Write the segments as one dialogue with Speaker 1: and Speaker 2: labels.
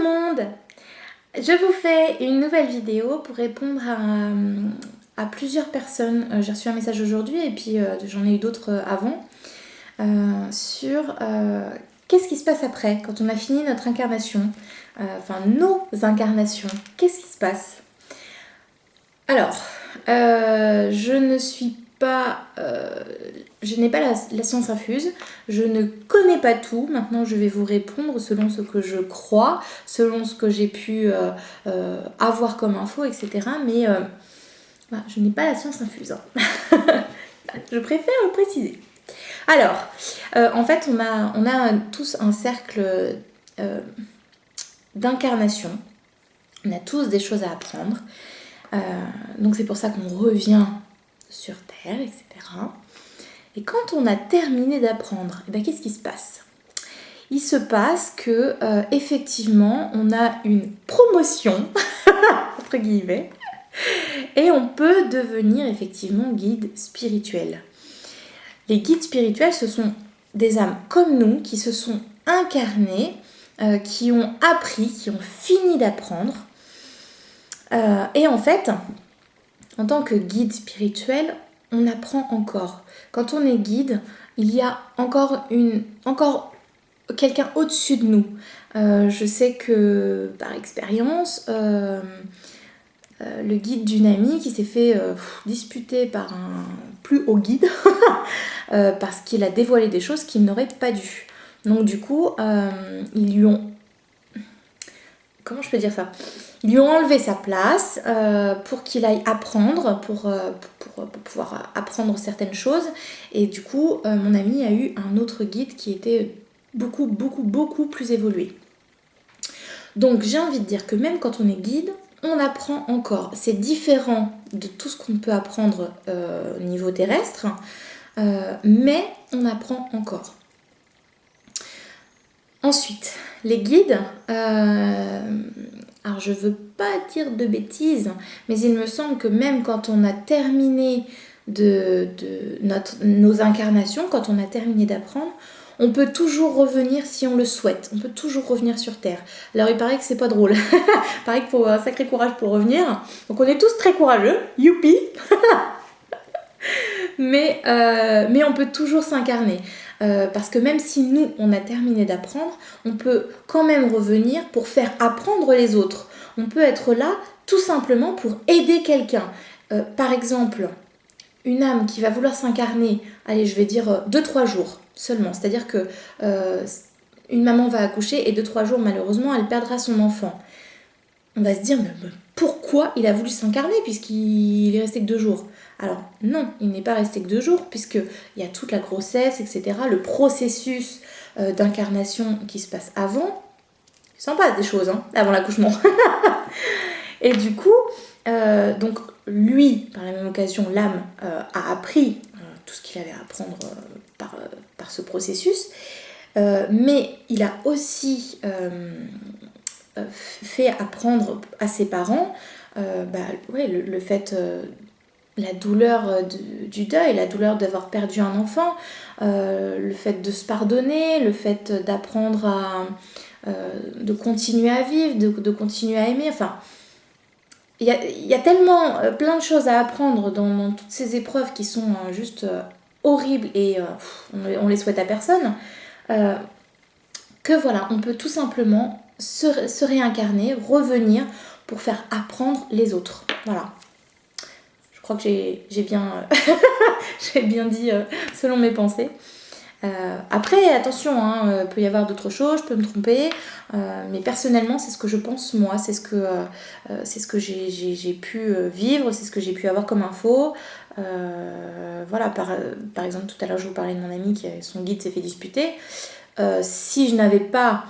Speaker 1: le monde! Je vous fais une nouvelle vidéo pour répondre à plusieurs personnes. J'ai reçu un message aujourd'hui et puis j'en ai eu d'autres avant sur qu'est-ce qui se passe après quand on a fini notre incarnation, enfin nos incarnations. Qu'est-ce qui se passe? Alors, je ne suis pas... je n'ai pas la science infuse, je ne connais pas tout. Maintenant, je vais vous répondre selon ce que je crois, selon ce que j'ai pu avoir comme info, etc. Mais voilà, je n'ai pas la science infuse. Hein. Je préfère le préciser. Alors, en fait, on a tous un cercle d'incarnation. On a tous des choses à apprendre. Donc c'est pour ça qu'on revient sur Terre, etc. Et quand on a terminé d'apprendre, eh ben, qu'est-ce qui se passe? Il se passe que effectivement, on a une promotion, entre guillemets, et on peut devenir effectivement guide spirituel. Les guides spirituels, ce sont des âmes comme nous qui se sont incarnées, qui ont appris, qui ont fini d'apprendre. Et en fait, en tant que guide spirituel, on apprend encore. Quand on est guide, il y a encore quelqu'un au-dessus de nous. Je sais que par expérience, le guide d'une amie qui s'est fait disputer par un plus haut guide parce qu'il a dévoilé des choses qu'il n'aurait pas dû. Donc du coup, ils lui ont... Comment je peux dire ça? Ils lui ont enlevé sa place pour qu'il aille apprendre, pour pouvoir apprendre certaines choses. Et du coup, mon ami a eu un autre guide qui était beaucoup plus évolué. Donc j'ai envie de dire que même quand on est guide, on apprend encore. C'est différent de tout ce qu'on peut apprendre au niveau terrestre, mais on apprend encore. Ensuite, les guides, alors je veux pas dire de bêtises, mais il me semble que même quand on a terminé nos incarnations, quand on a terminé d'apprendre, on peut toujours revenir si on le souhaite. On peut toujours revenir sur Terre. Alors il paraît que c'est pas drôle. Il paraît qu'il faut un sacré courage pour revenir. Donc on est tous très courageux. Youpi. mais on peut toujours s'incarner. Parce que même si nous, on a terminé d'apprendre, on peut quand même revenir pour faire apprendre les autres. On peut être là tout simplement pour aider quelqu'un. Par exemple, une âme qui va vouloir s'incarner, allez, je vais dire 2-3 jours seulement. C'est-à-dire que une maman va accoucher et 2-3 jours, malheureusement, elle perdra son enfant. On va se dire, mais pourquoi il a voulu s'incarner puisqu'il est resté que 2 jours? Alors non, il n'est pas resté que 2 jours puisqu'il y a toute la grossesse, etc. Le processus d'incarnation qui se passe avant. Il s'en passe des choses avant l'accouchement. Et du coup, donc lui, par la même occasion, l'âme a appris tout ce qu'il avait à apprendre par ce processus. Mais il a aussi... fait apprendre à ses parents le fait, la douleur du deuil, la douleur d'avoir perdu un enfant, le fait de se pardonner, le fait d'apprendre de continuer à vivre, de continuer à aimer. Enfin, il y a tellement plein de choses à apprendre dans toutes ces épreuves qui sont juste horribles et on les souhaite à personne, que voilà, on peut tout simplement se réincarner, revenir pour faire apprendre les autres. Voilà. Je crois que j'ai bien, j'ai bien dit selon mes pensées. Après, attention, il peut y avoir d'autres choses, je peux me tromper, mais personnellement, c'est ce que je pense moi, c'est ce que j'ai pu vivre, c'est ce que j'ai pu avoir comme info. Voilà, par exemple, tout à l'heure, je vous parlais de mon ami qui son guide s'est fait disputer. Si je n'avais pas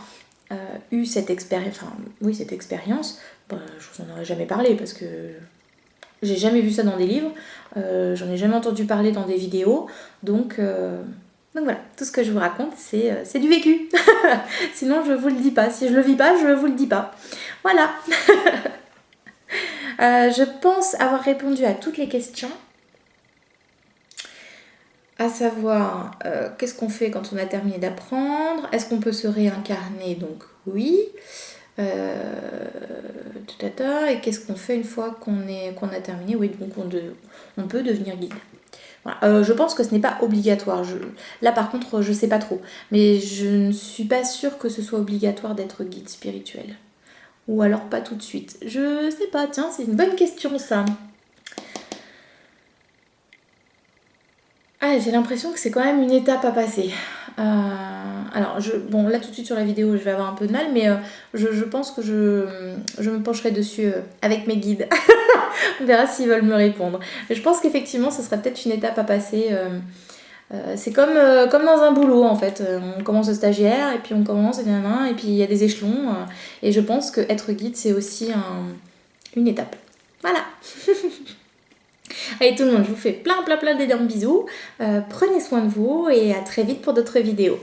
Speaker 1: eu cette expérience, je vous en aurais jamais parlé parce que j'ai jamais vu ça dans des livres, j'en ai jamais entendu parler dans des vidéos, donc voilà, tout ce que je vous raconte c'est du vécu. Sinon je vous le dis pas, si je le vis pas, je vous le dis pas. Voilà. Je pense avoir répondu à toutes les questions. À savoir, qu'est-ce qu'on fait quand on a terminé d'apprendre? Est-ce qu'on peut se réincarner? Donc oui. Et qu'est-ce qu'on fait une fois qu'on a terminé? Oui, donc on peut devenir guide. Voilà. Je pense que ce n'est pas obligatoire. Là par contre, je sais pas trop. Mais je ne suis pas sûre que ce soit obligatoire d'être guide spirituel. Ou alors pas tout de suite. Je sais pas, tiens, c'est une bonne question ça. Ah, j'ai l'impression que c'est quand même une étape à passer. Alors, bon, là tout de suite sur la vidéo, je vais avoir un peu de mal, mais je pense que je me pencherai dessus avec mes guides. On verra s'ils veulent me répondre. Mais je pense qu'effectivement, ce serait peut-être une étape à passer. C'est comme dans un boulot en fait. On commence au stagiaire et puis on commence et puis il y a des échelons. Et je pense que être guide, c'est aussi une étape. Voilà. Allez tout le monde, je vous fais plein d'énormes bisous. Prenez soin de vous et à très vite pour d'autres vidéos.